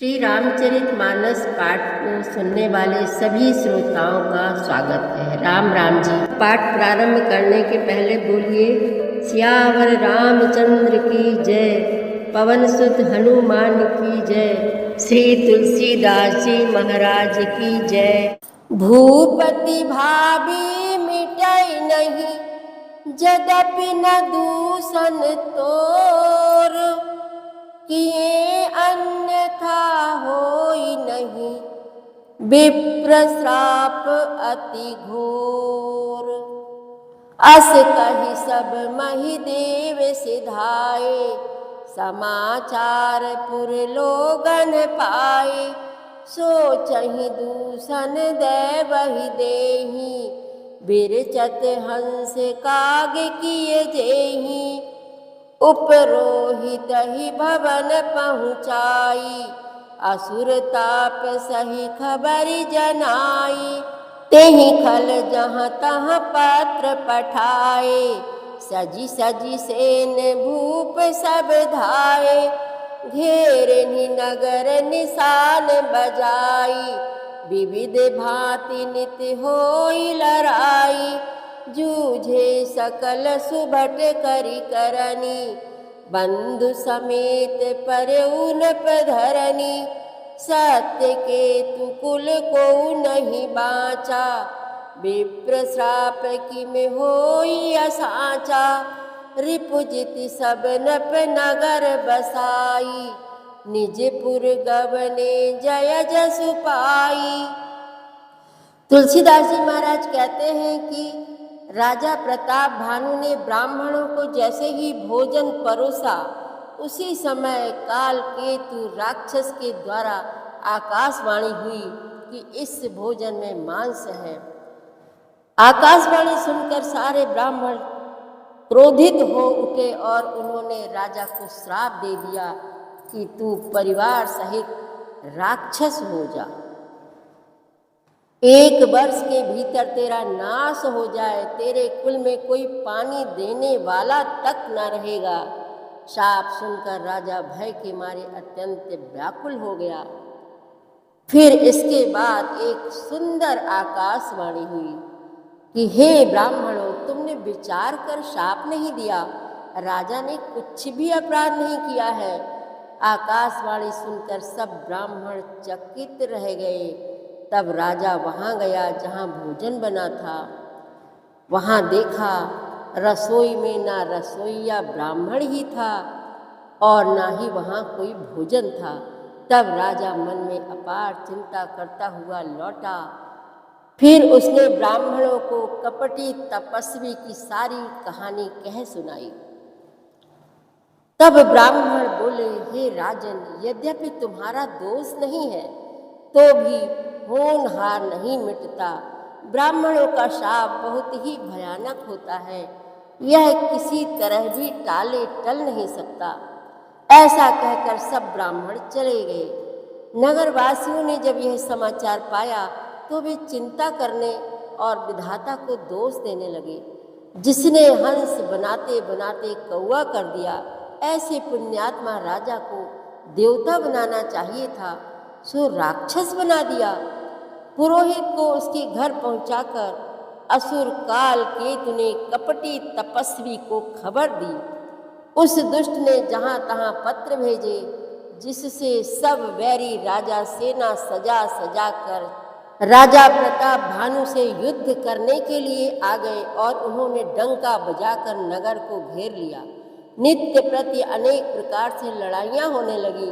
श्री रामचरितमानस पाठ को सुनने वाले सभी श्रोताओं का स्वागत है। राम राम जी। पाठ प्रारंभ करने के पहले बोलिए सियावर रामचंद्र की जय, पवन सुत हनुमान की जय, श्री तुलसीदास जी महाराज की जय। भूपति भाभी मिटै नहीं, यद्यपि न दूषण तोर, किए अन्यथा होई नहीं, विप्र श्राप अति घोर। अस कहि सब महि देव सिधाए, समाचार पुर लोगन पाए। सोचहि दूषण दैवहि देहि, बिरचत हंस काग किए जेहि। उपरोहित ही भवन पहुँचाई, असुर ताप सही खबरि जनाई। तेहि खल जहाँ तहाँ पत्र पठाए, सजी सजी सेन भूप सब धाये। घेरनि नगर निशान बजाई, विविध भांति नित होई लड़ाई। जूझे सकल सुभट करि करनी, बंधु समेत परउन पधरनी। सत्य केतु कुल को नहीं बाचा, विप्र श्राप किम होई असाचा। रिपुजिति सब नप नगर बसाई, निजपुर गवने जय जसु पाई। तुलसीदास जी महाराज कहते हैं कि राजा प्रताप भानु ने ब्राह्मणों को जैसे ही भोजन परोसा, उसी समय काल केतु राक्षस के द्वारा आकाशवाणी हुई कि इस भोजन में मांस है। आकाशवाणी सुनकर सारे ब्राह्मण क्रोधित हो उठे और उन्होंने राजा को श्राप दे दिया कि तू परिवार सहित राक्षस हो जा, 1 वर्ष के भीतर तेरा नाश हो जाए, तेरे कुल में कोई पानी देने वाला तक न रहेगा। शाप सुनकर राजा भय के मारे अत्यंत व्याकुल हो गया। फिर इसके बाद एक सुंदर आकाशवाणी हुई कि हे ब्राह्मणों, तुमने विचार कर शाप नहीं दिया, राजा ने कुछ भी अपराध नहीं किया है। आकाशवाणी सुनकर सब ब्राह्मण चकित रह गए। तब राजा वहाँ गया जहाँ भोजन बना था। वहाँ देखा रसोई में ना रसोइया ब्राह्मण ही था और ना ही वहाँ कोई भोजन था। तब राजा मन में अपार चिंता करता हुआ लौटा। फिर उसने ब्राह्मणों को कपटी तपस्वी की सारी कहानी कह सुनाई। तब ब्राह्मण बोले, हे राजन, यद्यपि तुम्हारा दोष नहीं है तो भी होनहार नहीं मिटता। ब्राह्मणों का शाप बहुत ही भयानक होता है, यह किसी तरह भी टाले टल नहीं सकता। ऐसा कहकर सब ब्राह्मण चले गए। नगरवासियों ने जब यह समाचार पाया तो वे चिंता करने और विधाता को दोष देने लगे। जिसने हंस बनाते बनाते कौवा कर दिया, ऐसे पुण्यात्मा राजा को देवता बनाना चाहिए था, सो राक्षस बना दिया। पुरोहित को उसके घर पहुंचाकर असुर काल केतु ने कपटी तपस्वी को खबर दी। उस दुष्ट ने जहां तहां पत्र भेजे, जिससे सब वैरी राजा सेना सजा सजा कर राजा प्रताप भानु से युद्ध करने के लिए आ गए और उन्होंने डंका बजाकर नगर को घेर लिया। नित्य प्रति अनेक प्रकार से लड़ाइयाँ होने लगी।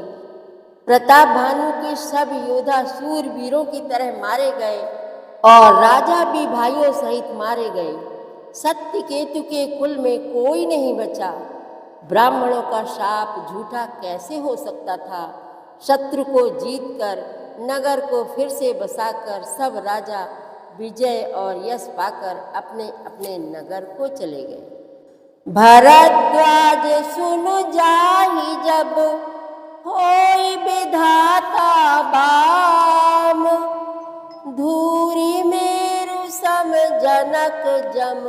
प्रताप भानु के सब योद्धा सूरवीरों की तरह मारे गए और राजा भी भाइयों सहित मारे गए। सत्य केतु के कुल में कोई नहीं बचा। ब्राह्मणों का शाप झूठा कैसे हो सकता था। शत्रु को जीतकर नगर को फिर से बसाकर सब राजा विजय और यश पाकर अपने अपने नगर को चले गए। भरद्वाज सुनु जाहि जब, होई विधाता बाम। धूरी मेरु सम जनक जम,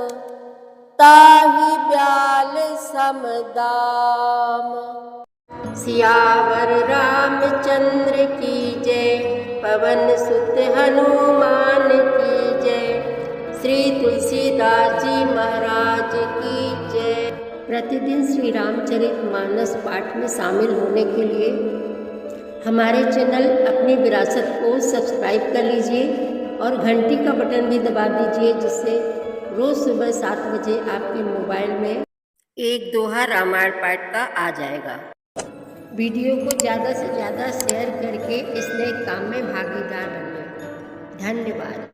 ताहि ब्याल सम दाम। सियावर रामचंद्र की जय, पवन सुत हनुमान की जय, श्री तुलसीदास जी महाराज की जय। प्रतिदिन श्री रामचरितमानस पाठ में शामिल होने के लिए हमारे चैनल अपनी विरासत को सब्सक्राइब कर लीजिए और घंटी का बटन भी दबा दीजिए, जिससे रोज़ सुबह 7 बजे आपके मोबाइल में एक दोहा रामायण पाठ का आ जाएगा। वीडियो को ज़्यादा से ज़्यादा शेयर करके इस नए काम में भागीदार बनिए। धन्यवाद।